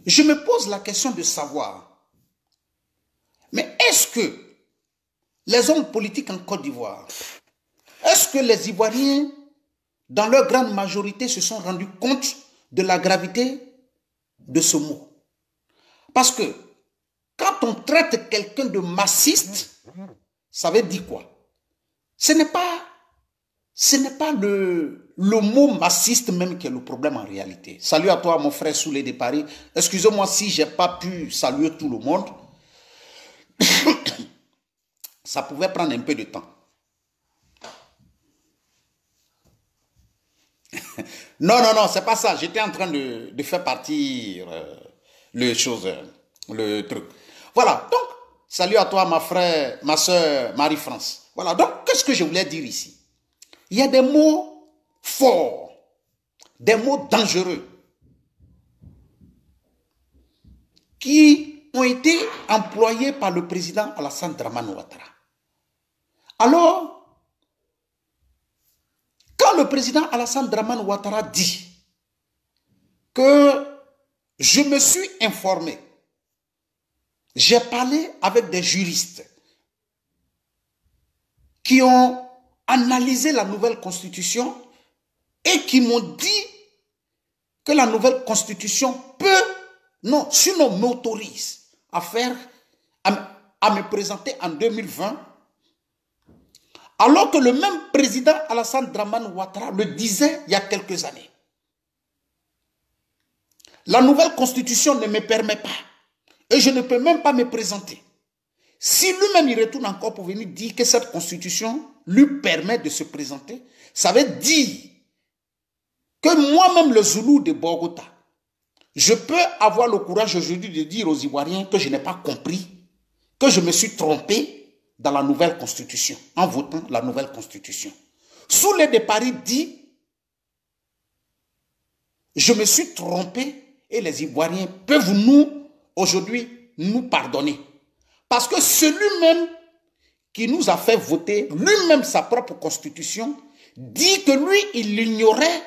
je me pose la question de savoir, mais est-ce que les hommes politiques en Côte d'Ivoire, est-ce que les Ivoiriens, dans leur grande majorité, se sont rendus compte de la gravité de ce mot? Parce que quand on traite quelqu'un de massiste, ça veut dire quoi? Ce n'est pas le mot massiste même qui est le problème en réalité. Salut à toi mon frère Soulé de Paris. Excusez-moi si je n'ai pas pu saluer tout le monde. Ça pouvait prendre un peu de temps. Non, c'est pas ça. J'étais en train de faire partir le truc. Voilà, donc, salut à toi ma soeur Marie-France. Voilà, donc, qu'est-ce que je voulais dire ici? Il y a des mots forts, des mots dangereux qui ont été employés par le président Alassane Dramane Ouattara. Alors, quand le président Alassane Dramane Ouattara dit que je me suis informé, j'ai parlé avec des juristes qui ont analysé la nouvelle constitution et qui m'ont dit que la nouvelle constitution peut, non, sinon m'autorise à me présenter en 2020, alors que le même président Alassane Dramane Ouattara le disait il y a quelques années. La nouvelle constitution ne me permet pas et je ne peux même pas me présenter. Si lui-même il retourne encore pour venir dire que cette constitution lui permet de se présenter, ça veut dire que moi-même le Zoulou de Bogota, je peux avoir le courage aujourd'hui de dire aux Ivoiriens que je n'ai pas compris, que je me suis trompé dans la nouvelle constitution, en votant la nouvelle constitution. Soulé de Paris dit, je me suis trompé et les Ivoiriens peuvent aujourd'hui nous pardonner. Parce que celui-même qui nous a fait voter, lui-même sa propre constitution, dit que lui, il ignorait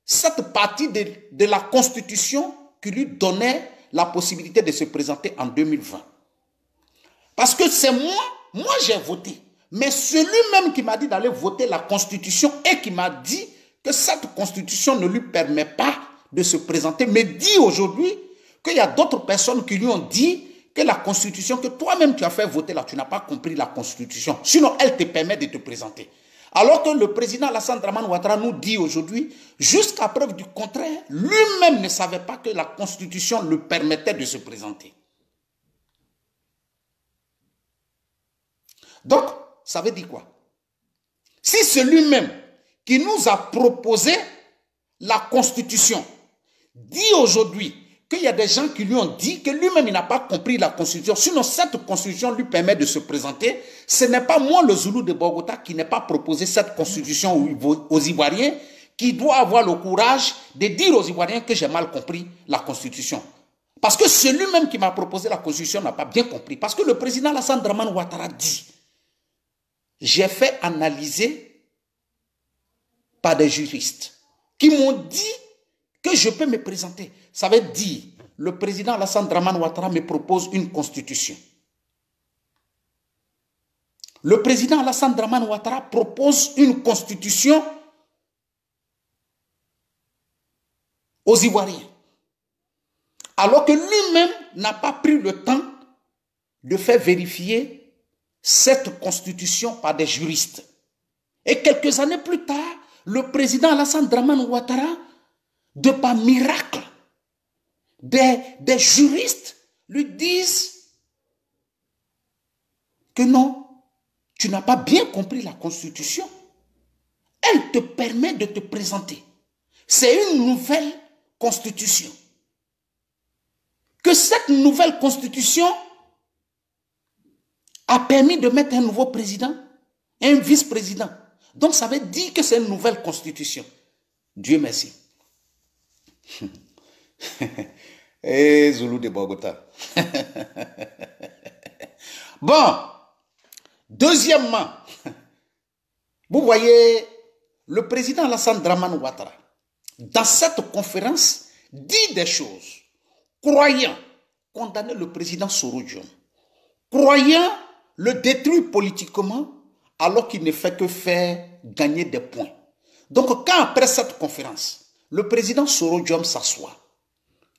cette partie de la constitution qui lui donnait la possibilité de se présenter en 2020. Parce que c'est moi j'ai voté. Mais celui-même qui m'a dit d'aller voter la constitution et qui m'a dit que cette constitution ne lui permet pas de se présenter, me dit aujourd'hui qu'il y a d'autres personnes qui lui ont dit que la constitution, que toi-même tu as fait voter là, tu n'as pas compris la constitution. Sinon, elle te permet de te présenter. Alors que le président Alassane Dramane Ouattara nous dit aujourd'hui, jusqu'à preuve du contraire, lui-même ne savait pas que la constitution lui permettait de se présenter. Donc, ça veut dire quoi? Si c'est lui-même qui nous a proposé la constitution dit aujourd'hui qu'il y a des gens qui lui ont dit que lui-même il n'a pas compris la constitution, sinon cette constitution lui permet de se présenter, ce n'est pas moi le Zoulou de Bogota qui n'ai pas proposé cette constitution aux Ivoiriens qui doit avoir le courage de dire aux Ivoiriens que j'ai mal compris la constitution. Parce que celui-même qui m'a proposé la constitution n'a pas bien compris. Parce que le président Alassane Dramane Ouattara dit, j'ai fait analyser par des juristes qui m'ont dit que je peux me présenter. Ça veut dire, le président Alassane Dramane Ouattara me propose une constitution. Le président Alassane Dramane Ouattara propose une constitution aux Ivoiriens. Alors que lui-même n'a pas pris le temps de faire vérifier cette constitution par des juristes. Et quelques années plus tard, le président Alassane Dramane Ouattara, de par miracle, des juristes lui disent que non, tu n'as pas bien compris la constitution. Elle te permet de te présenter. C'est une nouvelle constitution. Que cette nouvelle constitution a permis de mettre un nouveau président, un vice-président. Donc ça veut dire que c'est une nouvelle constitution. Dieu merci. Eh, Zoulou de Bogota. Bon, deuxièmement, vous voyez, le président Alassane Dramane Ouattara, dans cette conférence, dit des choses croyant condamner le président Soro-Diom, croyant le détruire politiquement, alors qu'il ne fait que faire gagner des points. Donc, quand après cette conférence, le président Soro-Diom s'assoit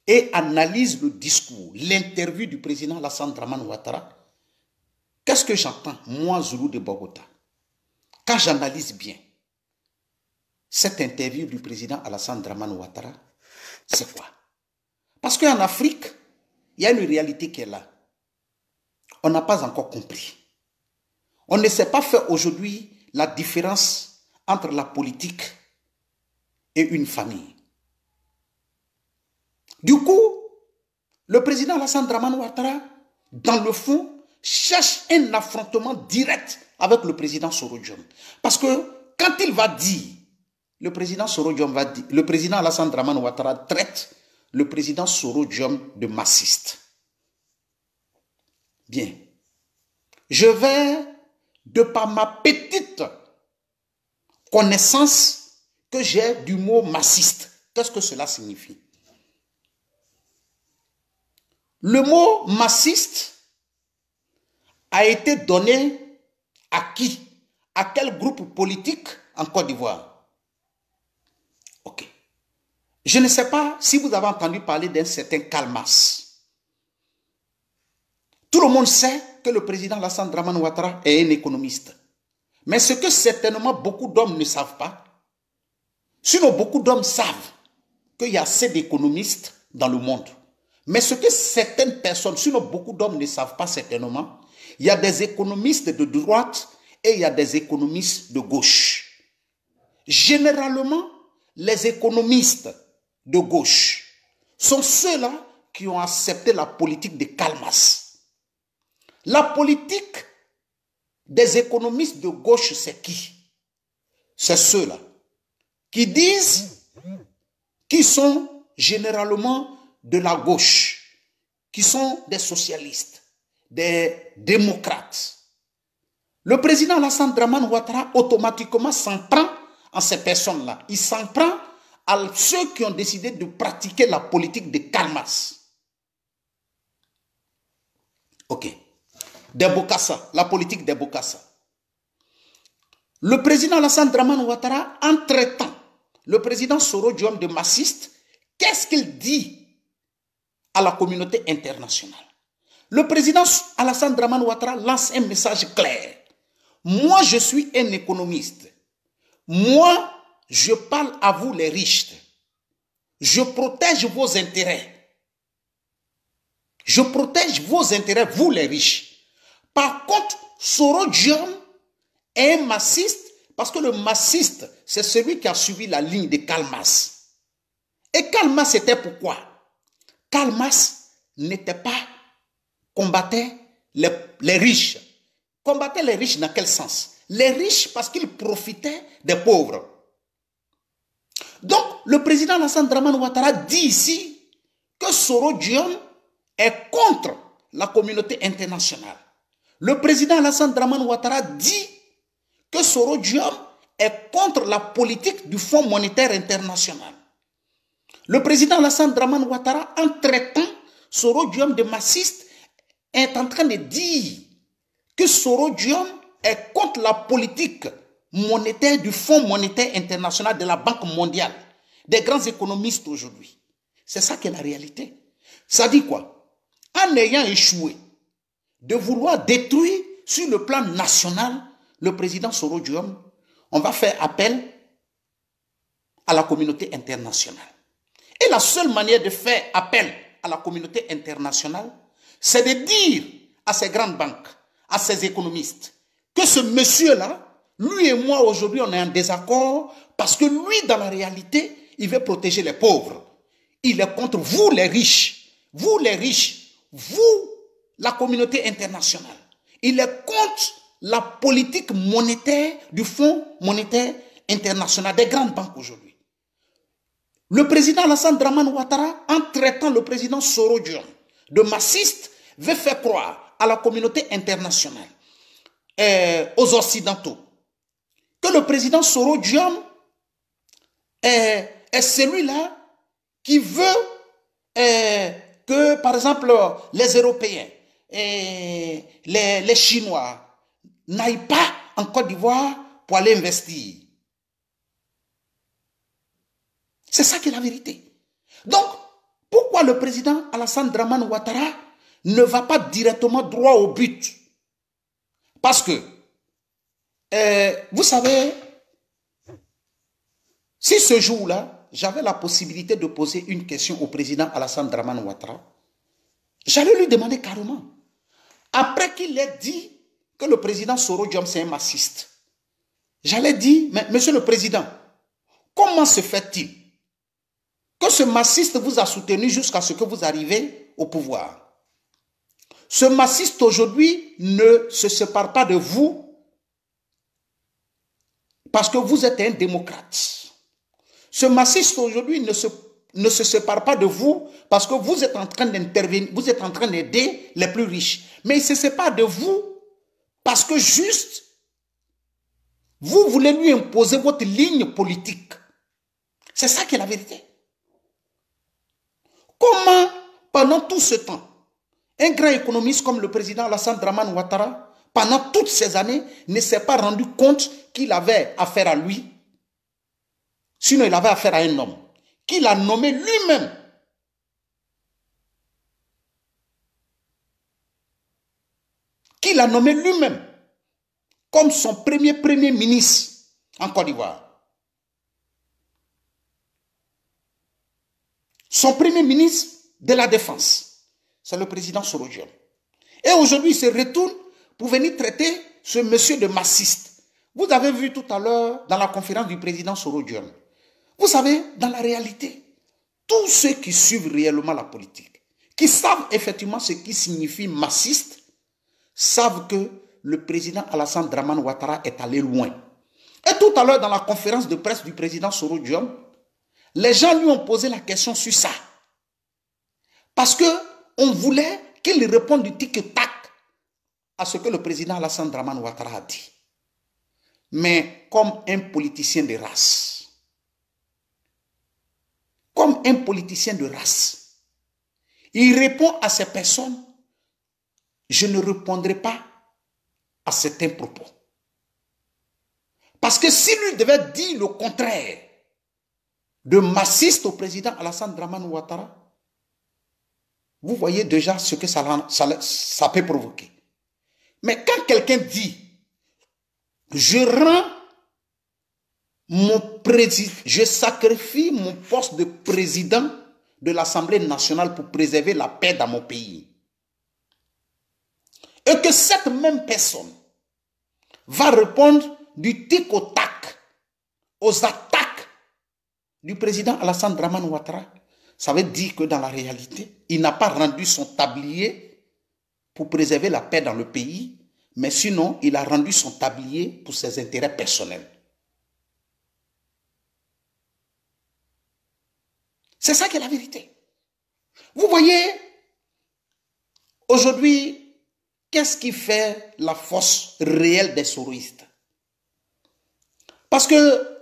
et analyse le discours, l'interview du président Alassane Dramane Ouattara, qu'est-ce que j'entends, moi, Zoulou de Bogota? Quand j'analyse bien cette interview du président Alassane Dramane Ouattara, c'est quoi? Parce qu'en Afrique, il y a une réalité qui est là. On n'a pas encore compris. On ne sait pas faire aujourd'hui la différence entre la politique et une famille. Du coup, le président Alassane Dramane Ouattara, dans le fond, cherche un affrontement direct avec le président Soro-Diom. Parce que quand il va dire, le président Soro-Diom va dire, le président Alassane Dramane Ouattara traite le président Soro-Diom de massiste. Bien. Je vais, de par ma petite connaissance que j'ai du mot massiste, qu'est-ce que cela signifie? Le mot massiste a été donné à qui? À quel groupe politique en Côte d'Ivoire? Ok. Je ne sais pas si vous avez entendu parler d'un certain Kalmas. Tout le monde sait que le président Alassane Dramane Ouattara est un économiste. Mais ce que certainement beaucoup d'hommes ne savent pas, sinon beaucoup d'hommes savent qu'il y a assez d'économistes dans le monde. Mais ce que certaines personnes, sinon beaucoup d'hommes ne savent pas certainement, il y a des économistes de droite et il y a des économistes de gauche. Généralement, les économistes de gauche sont ceux-là qui ont accepté la politique de Kalmas. La politique des économistes de gauche, c'est qui? C'est ceux-là qui disent qu'ils sont généralement de la gauche, qui sont des socialistes, des démocrates. Le président Alassane Dramane Ouattara automatiquement s'en prend à ces personnes-là. Il s'en prend à ceux qui ont décidé de pratiquer la politique de Kalmas. Ok. Des Bokassa, la politique des Bokassa. Le président Alassane Dramane Ouattara, en traitant le président Soro-Diom de massiste, qu'est-ce qu'il dit à la communauté internationale? Le président Alassane Dramane Ouattara lance un message clair. Moi, je suis un économiste. Moi, je parle à vous les riches. Je protège vos intérêts. Je protège vos intérêts, vous les riches. Par contre, Soro-Diom est un massiste parce que le massiste, c'est celui qui a suivi la ligne de Kalmas. Et Kalmas, c'était pourquoi? Kalmas n'était pas combattait les riches. Combattait les riches dans quel sens? Les riches parce qu'ils profitaient des pauvres. Donc, le président Alassane Dramane Ouattara dit ici que Soro-Diom est contre la communauté internationale. Le président Alassane Dramane Ouattara dit que Soro-Diom est contre la politique du Fonds monétaire international. Le président Alassane Dramane Ouattara, en traitant Soro-Diom de massiste, est en train de dire que Soro-Diom est contre la politique monétaire du Fonds monétaire international de la Banque mondiale, des grands économistes aujourd'hui. C'est ça qui est la réalité. Ça dit quoi? En ayant échoué de vouloir détruire sur le plan national le président Soro-Diom, on va faire appel à la communauté internationale. Et la seule manière de faire appel à la communauté internationale, c'est de dire à ces grandes banques, à ces économistes, que ce monsieur-là, lui et moi aujourd'hui, on est en désaccord parce que lui, dans la réalité, il veut protéger les pauvres. Il est contre vous, les riches. Vous, les riches. Vous, la communauté internationale. Il est contre la politique monétaire du Fonds monétaire international, des grandes banques aujourd'hui. Le président Alassane Dramane Ouattara, en traitant le président Soro-Diom de massiste, veut faire croire à la communauté internationale, aux Occidentaux, que le président Soro-Diom est celui-là qui veut que, par exemple, les Européens et les Chinois n'aillent pas en Côte d'Ivoire pour aller investir. C'est ça qui est la vérité. Donc, pourquoi le président Alassane Dramane Ouattara ne va pas directement droit au but? Parce que, vous savez, si ce jour-là, j'avais la possibilité de poser une question au président Alassane Dramane Ouattara, j'allais lui demander carrément, après qu'il ait dit que le président Soro Diom c'est un massiste, j'allais dire, mais monsieur le président, comment se fait-il que ce massiste vous a soutenu jusqu'à ce que vous arrivez au pouvoir? Ce massiste aujourd'hui ne se sépare pas de vous parce que vous êtes un démocrate. Ce massiste aujourd'hui ne se sépare pas de vous parce que vous êtes en train d'intervenir, vous êtes en train d'aider les plus riches. Mais il se sépare de vous parce que juste, vous voulez lui imposer votre ligne politique. C'est ça qui est la vérité. Comment, pendant tout ce temps, un grand économiste comme le président Alassane Dramane Ouattara, pendant toutes ces années, ne s'est pas rendu compte qu'il avait affaire à lui? Sinon, il avait affaire à un homme qu'il a nommé lui-même. Qu'il a nommé lui-même comme son premier ministre en Côte d'Ivoire. Son premier ministre de la Défense, c'est le président Soro Diom. Et aujourd'hui, il se retourne pour venir traiter ce monsieur de massiste. Vous avez vu tout à l'heure dans la conférence du président Soro Diom. Vous savez, dans la réalité, tous ceux qui suivent réellement la politique, qui savent effectivement ce qui signifie massiste, savent que le président Alassane Dramane Ouattara est allé loin. Et tout à l'heure, dans la conférence de presse du président Soro Diom, les gens lui ont posé la question sur ça. Parce qu'on voulait qu'il réponde du tic-tac à ce que le président Alassane Dramane Ouattara a dit. Mais comme un politicien de race, il répond à ces personnes, je ne répondrai pas à certains propos. Parce que s'il lui devait dire le contraire de massiste au président Alassane Dramane Ouattara, vous voyez déjà ce que ça peut provoquer. Mais quand quelqu'un dit, je sacrifie mon poste de président de l'Assemblée nationale pour préserver la paix dans mon pays, et que cette même personne va répondre du tic au tac aux attaques du président Alassane Dramane Ouattara, ça veut dire que dans la réalité, il n'a pas rendu son tablier pour préserver la paix dans le pays, mais sinon, il a rendu son tablier pour ses intérêts personnels. C'est ça qui est la vérité. Vous voyez, aujourd'hui, qu'est-ce qui fait la force réelle des soroïstes? Parce que,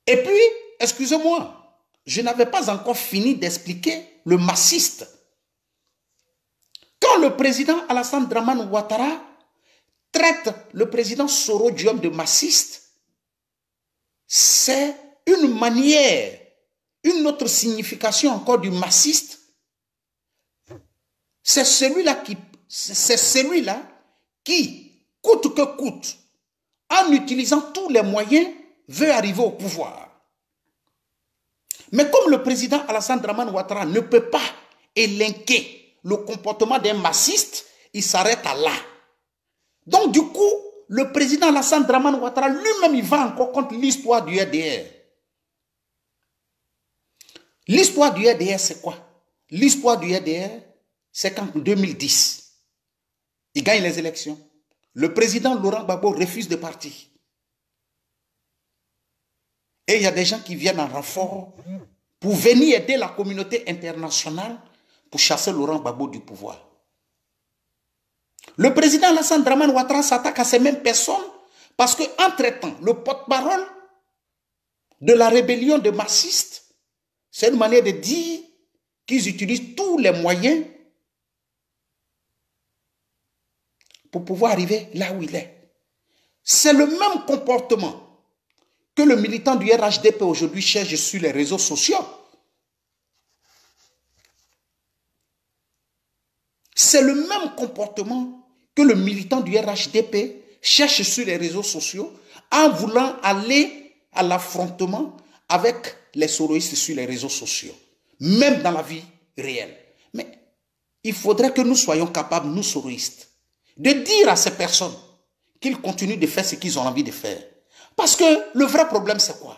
et puis, excusez-moi, je n'avais pas encore fini d'expliquer le massiste. Quand le président Alassane Dramane Ouattara traite le président Soro Diom de massiste, c'est une manière, une autre signification encore du massiste. C'est celui-là qui, coûte que coûte, en utilisant tous les moyens, veut arriver au pouvoir. Mais comme le président Alassane Dramane Ouattara ne peut pas élinquer le comportement d'un massiste, il s'arrête à là. Donc du coup, le président Alassane Dramane Ouattara lui-même, il va encore contre l'histoire du RDR. L'histoire du RDR, c'est quoi? L'histoire du RDR, c'est qu'en 2010, il gagne les élections. Le président Laurent Gbagbo refuse de partir. Et il y a des gens qui viennent en renfort pour venir aider la communauté internationale pour chasser Laurent Gbagbo du pouvoir. Le président Alassane Dramane Ouattara s'attaque à ces mêmes personnes parce qu'entre-temps, le porte-parole de la rébellion de massistes, c'est une manière de dire qu'ils utilisent tous les moyens pour pouvoir arriver là où il est. C'est le même comportement que le militant du RHDP aujourd'hui cherche sur les réseaux sociaux. C'est le même comportement que le militant du RHDP cherche sur les réseaux sociaux en voulant aller à l'affrontement avec les soroïstes sur les réseaux sociaux, même dans la vie réelle. Mais il faudrait que nous soyons capables, nous soroïstes, de dire à ces personnes qu'ils continuent de faire ce qu'ils ont envie de faire. Parce que le vrai problème, c'est quoi?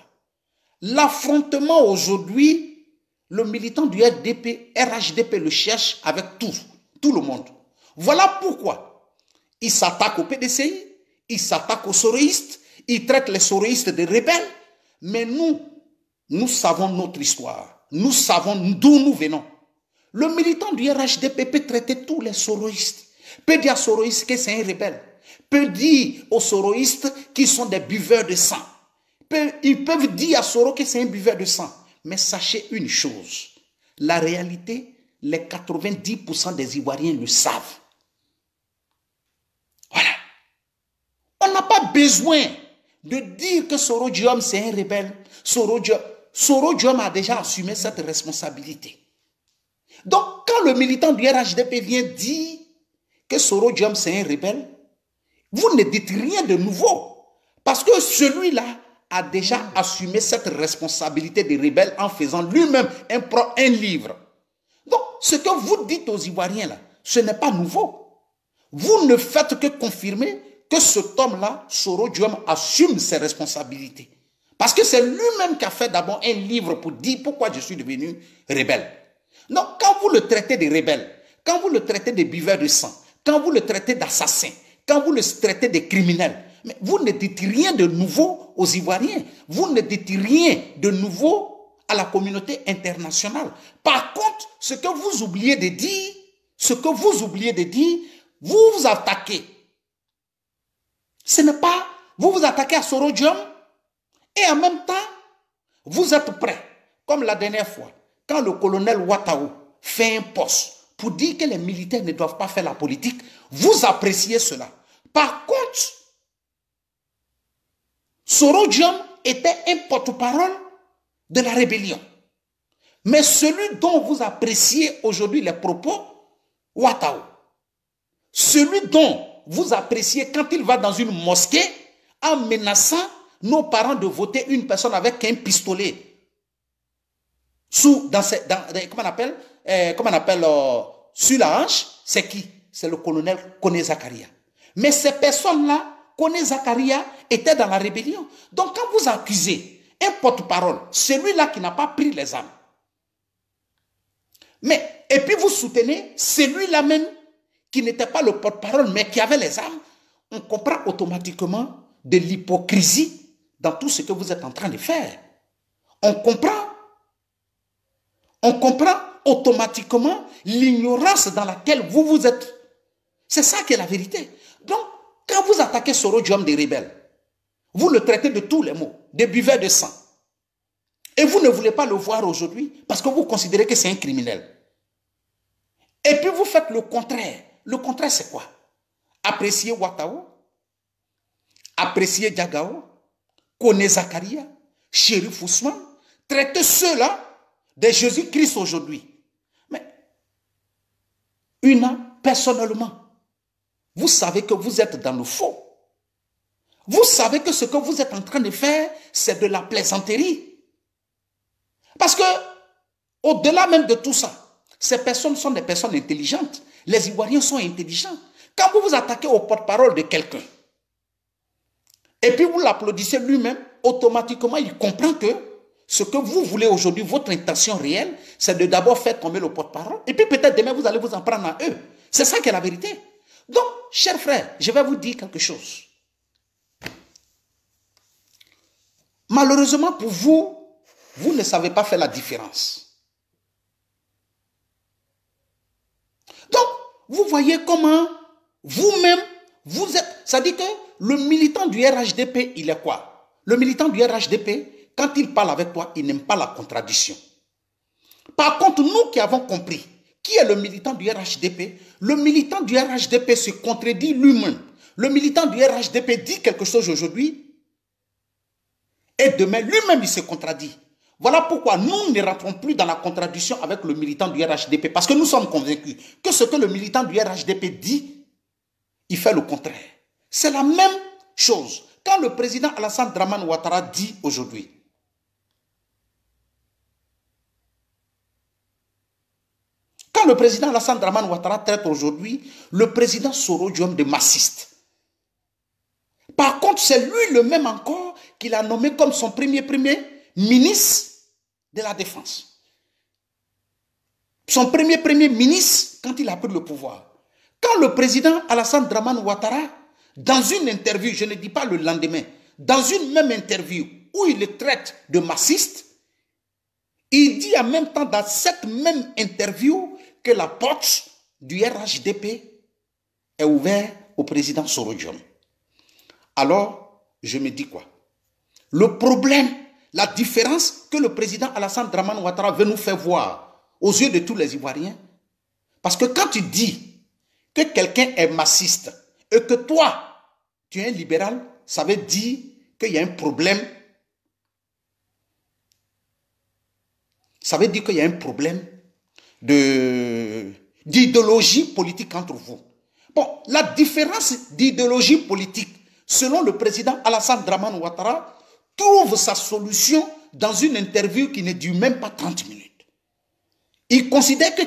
L'affrontement aujourd'hui, le militant du RHDP le cherche avec tout le monde. Voilà pourquoi il s'attaque au PDCI, il s'attaque aux soroïstes, il traite les soroïstes de rebelles. Mais nous savons notre histoire. Nous savons d'où nous venons. Le militant du RHDP peut traiter tous les soroïstes, peut dire aux soroïstes que c'est un rebelle, peut dire aux soroïstes qu'ils sont des buveurs de sang. Ils peuvent dire à Soro que c'est un buveur de sang. Mais sachez une chose, la réalité, les 90% des Ivoiriens le savent. Voilà. On n'a pas besoin de dire que Soro Diom c'est un rebelle. Soro Diom a déjà assumé cette responsabilité. Donc, quand le militant du RHDP vient dire que Soro Diom c'est un rebelle, vous ne dites rien de nouveau. Parce que celui-là a déjà assumé cette responsabilité de rebelle en faisant lui-même un livre. Donc, ce que vous dites aux Ivoiriens, là, ce n'est pas nouveau. Vous ne faites que confirmer que cet homme-là, Soro Diom, assume ses responsabilités. Parce que c'est lui-même qui a fait d'abord un livre pour dire pourquoi je suis devenu rebelle. Donc, quand vous le traitez de rebelle, quand vous le traitez de buveur de sang, quand vous le traitez d'assassin, quand vous le traitez de criminel, mais vous ne dites rien de nouveau aux Ivoiriens. Vous ne dites rien de nouveau à la communauté internationale. Par contre, ce que vous oubliez de dire, vous vous attaquez. Ce n'est pas, vous vous attaquez à Soro Diom et en même temps, vous êtes prêts, comme la dernière fois, quand le colonel Ouattao fait un poste pour dire que les militaires ne doivent pas faire la politique, vous appréciez cela. Par contre, Soro Diom était un porte-parole de la rébellion. Mais celui dont vous appréciez aujourd'hui les propos, Ouattao, celui dont vous appréciez quand il va dans une mosquée en menaçant nos parents de voter une personne avec un pistolet sur la hanche, c'est qui? C'est le colonel Koné Zakaria. Mais ces personnes-là, Koné Zakaria, étaient dans la rébellion. Donc quand vous accusez un porte-parole, celui-là qui n'a pas pris les armes, et puis vous soutenez celui-là même qui n'était pas le porte-parole, mais qui avait les armes, on comprend automatiquement de l'hypocrisie dans tout ce que vous êtes en train de faire. On comprend automatiquement l'ignorance dans laquelle vous êtes. C'est ça qui est la vérité. Donc, quand vous attaquez Soro Diom des rebelles, vous le traitez de tous les mots, des buveurs de sang. Et vous ne voulez pas le voir aujourd'hui parce que vous considérez que c'est un criminel. Et puis vous faites le contraire. Le contraire, c'est quoi? Apprécier Ouattao, apprécier Diagao, Koné Zakaria, Chérif Ousmane, traiter ceux-là de Jésus-Christ aujourd'hui. Mais, personnellement, vous savez que vous êtes dans le faux. Vous savez que ce que vous êtes en train de faire, c'est de la plaisanterie. Parce que, au-delà même de tout ça, ces personnes sont des personnes intelligentes. Les Ivoiriens sont intelligents. Quand vous vous attaquez au porte-parole de quelqu'un, et puis vous l'applaudissez lui-même, automatiquement, il comprend que ce que vous voulez aujourd'hui, votre intention réelle, c'est de d'abord faire tomber le porte-parole, et puis peut-être demain, vous allez vous en prendre à eux. C'est ça qui est la vérité. Donc, chers frères, je vais vous dire quelque chose. Malheureusement pour vous, vous ne savez pas faire la différence. Donc, vous voyez comment vous-même, vous êtes... C'est-à-dire que le militant du RHDP, il est quoi? Le militant du RHDP, quand il parle avec toi, il n'aime pas la contradiction. Par contre, nous qui avons compris qui est le militant du RHDP, le militant du RHDP se contredit lui-même. Le militant du RHDP dit quelque chose aujourd'hui et demain, lui-même, il se contradit. Voilà pourquoi nous ne rentrons plus dans la contradiction avec le militant du RHDP, parce que nous sommes convaincus que ce que le militant du RHDP dit, il fait le contraire. C'est la même chose. Quand le président Alassane Dramane Ouattara dit aujourd'hui, quand le président Alassane Dramane Ouattara traite aujourd'hui le président Soro Diom de massiste. Par contre, c'est lui le même encore qu'il a nommé comme son premier ministre de la Défense. Son premier ministre quand il a pris le pouvoir. Quand le président Alassane Dramane Ouattara, dans une interview, je ne dis pas le lendemain, dans une même interview où il le traite de massiste, il dit en même temps dans cette même interview que la porte du RHDP est ouverte au président Soro Diom. Alors, je me dis quoi? Le problème, la différence que le président Alassane Dramane Ouattara veut nous faire voir aux yeux de tous les Ivoiriens, parce que quand tu dis que quelqu'un est massiste et que toi, tu es un libéral, ça veut dire qu'il y a un problème. Ça veut dire qu'il y a un problème d'idéologie politique entre vous. Bon, la différence d'idéologie politique, selon le président Alassane Dramane Ouattara, trouve sa solution dans une interview qui ne dure même pas 30 minutes. Il considère que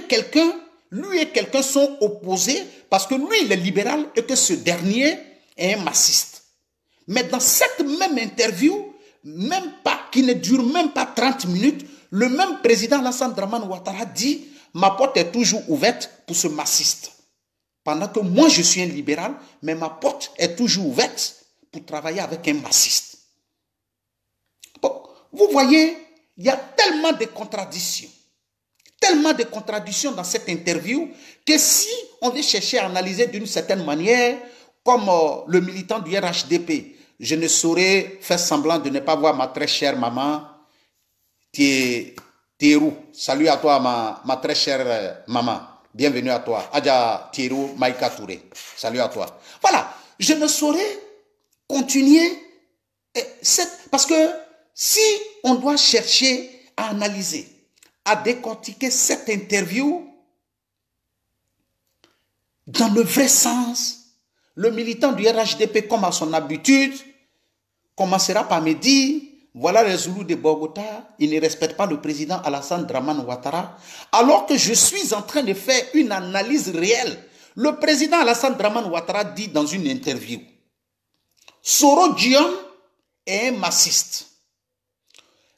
lui et quelqu'un sont opposés parce que lui, il est libéral et que ce dernier est un massiste. Mais dans cette même interview, qui ne dure même pas 30 minutes, le même président Alassane Dramane Ouattara dit « Ma porte est toujours ouverte pour ce massiste. » Pendant que moi, je suis un libéral, mais ma porte est toujours ouverte pour travailler avec un massiste. Bon, vous voyez, il y a tellement de contradictions dans cette interview que si on veut chercher à analyser d'une certaine manière, comme le militant du RHDP, je ne saurais faire semblant de ne pas voir ma très chère maman, Thierou. Salut à toi, ma très chère maman. Bienvenue à toi. Adja Thierou Maïka Touré. Salut à toi. Voilà, je ne saurais continuer parce que si on doit chercher à analyser, à décortiquer cette interview dans le vrai sens, le militant du RHDP, comme à son habitude, commencera par me dire « Voilà les Zoulous de Bogota, ils ne respectent pas le président Alassane Dramane Ouattara. » Alors que je suis en train de faire une analyse réelle. Le président Alassane Dramane Ouattara dit dans une interview « Soro Diom est un massiste. »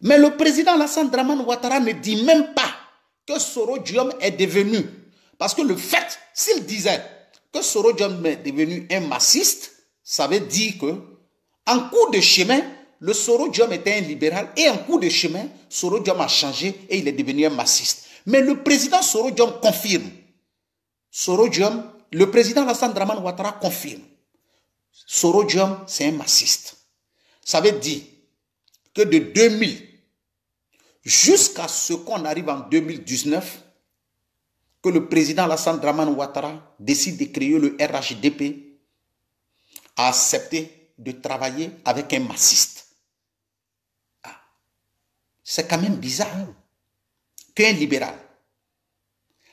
Mais le président Alassane Dramane Ouattara ne dit même pas que Soro Diom est devenu. Parce que le fait, s'il disait que Soro Diom est devenu un massiste, ça veut dire que en cours de chemin, le Soro Diom était un libéral et en cours de chemin, Soro Diom a changé et il est devenu un massiste. Mais le président Soro Diom confirme. Le président Alassane Dramane Ouattara confirme. Soro Diom, c'est un massiste. Ça veut dire que de 2000 jusqu'à ce qu'on arrive en 2019, que le président Alassane Dramane Ouattara décide de créer le RHDP, a accepté de travailler avec un massiste. C'est quand même bizarre qu'un libéral.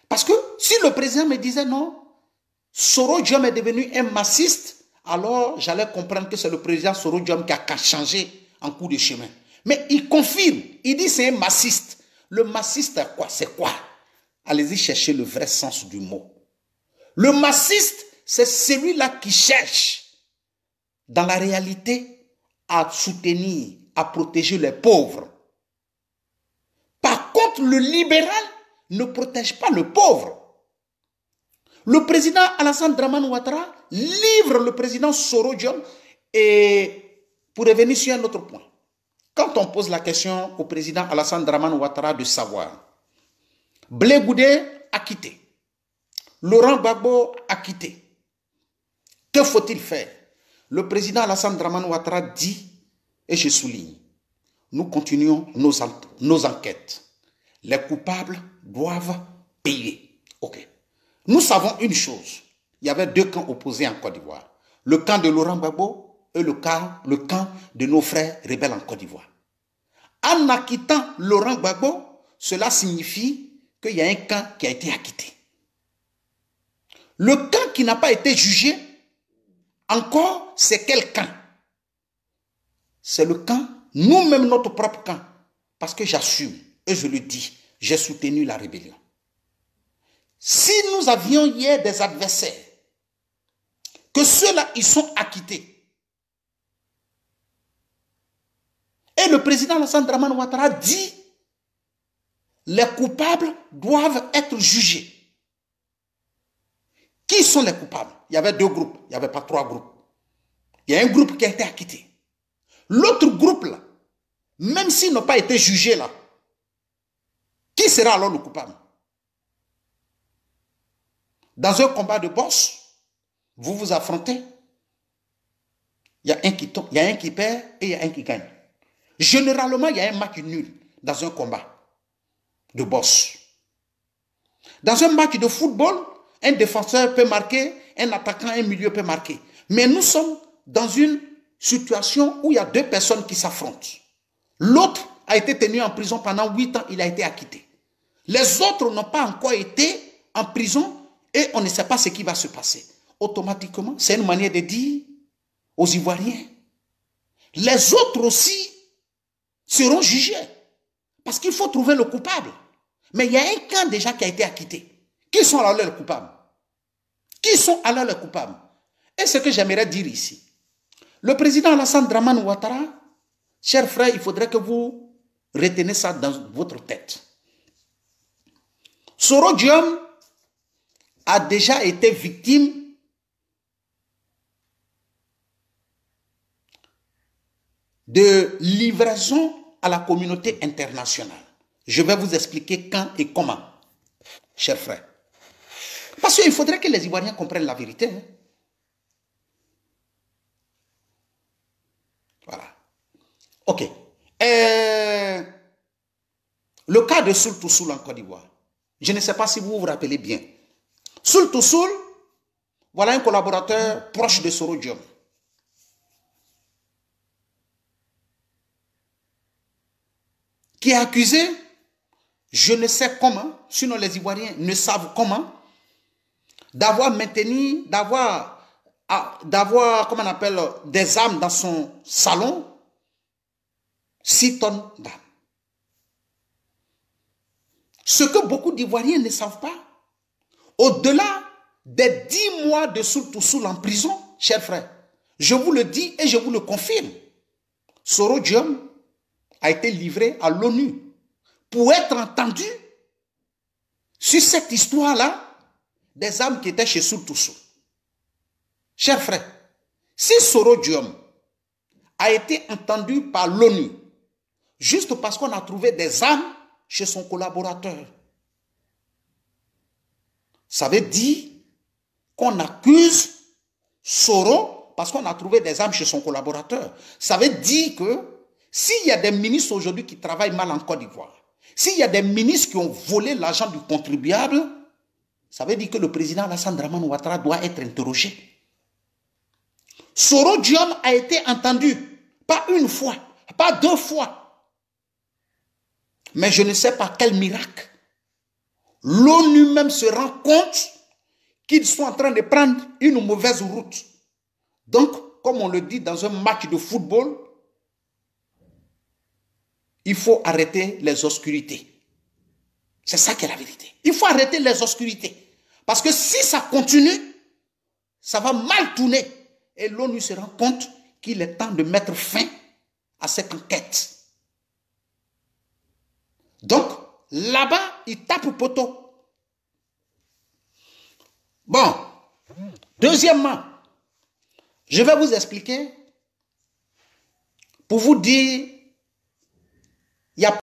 Parce que si le président me disait non, Soro Diom est devenu un massiste, alors j'allais comprendre que c'est le président Soro Diom qui a changé en cours de chemin. Mais il confirme, il dit c'est un massiste. Le massiste c'est quoi? C'est quoi? Allez-y chercher le vrai sens du mot. Le massiste, c'est celui-là qui cherche, dans la réalité, à soutenir, à protéger les pauvres. Par contre, le libéral ne protège pas le pauvre. Le président Alassane Dramane Ouattara livre le président Soro Diom. Et pour revenir sur un autre point, quand on pose la question au président Alassane Dramane Ouattara de savoir, Blé Goudé a quitté, Laurent Gbagbo a quitté, que faut-il faire? Le président Alassane Dramane Ouattara dit, et je souligne, nous continuons nos enquêtes. Les coupables doivent payer. Ok. Nous savons une chose. Il y avait deux camps opposés en Côte d'Ivoire. Le camp de Laurent Gbagbo et le camp de nos frères rebelles en Côte d'Ivoire. En acquittant Laurent Gbagbo, cela signifie qu'il y a un camp qui a été acquitté. Le camp qui n'a pas été jugé, encore, c'est quel camp? C'est le camp, nous-mêmes notre propre camp. Parce que j'assume, et je le dis, j'ai soutenu la rébellion. Si nous avions hier des adversaires, que ceux-là, ils sont acquittés. Et le président Alassane Dramane Ouattara dit, les coupables doivent être jugés. Qui sont les coupables? Il y avait deux groupes, il n'y avait pas trois groupes. Il y a un groupe qui a été acquitté. L'autre groupe, là, même s'ils n'ont pas été jugés, là, qui sera alors le coupable? Dans un combat de boss, vous vous affrontez. Il y a un qui tombe, il y a un qui perd et il y a un qui gagne. Généralement, il y a un match nul dans un combat de boss. Dans un match de football, un défenseur peut marquer, un attaquant, un milieu peut marquer. Mais nous sommes dans une situation où il y a deux personnes qui s'affrontent. L'autre a été tenu en prison pendant 8 ans, il a été acquitté. Les autres n'ont pas encore été en prison et on ne sait pas ce qui va se passer. Automatiquement, c'est une manière de dire aux Ivoiriens, les autres aussi seront jugés. Parce qu'il faut trouver le coupable. Mais il y a un camp déjà qui a été acquitté. Qui sont alors les coupables? Qui sont alors les coupables? Et ce que j'aimerais dire ici, le président Alassane Dramane Ouattara, chers frères, il faudrait que vous retenez ça dans votre tête. Soro Diom a déjà été victime de livraison à la communauté internationale. Je vais vous expliquer quand et comment, chers frères. Parce qu'il faudrait que les Ivoiriens comprennent la vérité. Hein. Voilà. Ok. Le cas de Soul Toussoul en Côte d'Ivoire. Je ne sais pas si vous vous rappelez bien. Soul Toussoul, voilà un collaborateur proche de Soro Diom. Qui est accusé, je ne sais comment, sinon les Ivoiriens ne savent comment, d'avoir maintenu, d'avoir, comment on appelle, des armes dans son salon, 6 tonnes d'armes. Ce que beaucoup d'Ivoiriens ne savent pas, au-delà des 10 mois de Soul Toussoul en prison, chers frères, je vous le dis et je vous le confirme, Soro Diom a été livré à l'ONU pour être entendu sur cette histoire-là des armes qui étaient chez Soul Toussoul. Chers frères, si Soro Diom a été entendu par l'ONU juste parce qu'on a trouvé des armes chez son collaborateur, ça veut dire qu'on accuse Soro parce qu'on a trouvé des armes chez son collaborateur. Ça veut dire que s'il y a des ministres aujourd'hui qui travaillent mal en Côte d'Ivoire, s'il y a des ministres qui ont volé l'argent du contribuable, ça veut dire que le président Alassane Dramane Ouattara doit être interrogé. Soro Diom a été entendu, pas une fois, pas 2 fois. Mais je ne sais pas quel miracle. L'ONU même se rend compte qu'ils sont en train de prendre une mauvaise route. Donc, comme on le dit dans un match de football, il faut arrêter les obscurités. C'est ça qui est la vérité. Il faut arrêter les obscurités. Parce que si ça continue, ça va mal tourner. Et l'ONU se rend compte qu'il est temps de mettre fin à cette enquête. Donc, là-bas, il tape au poteau. Bon, deuxièmement, je vais vous expliquer pour vous dire, il y a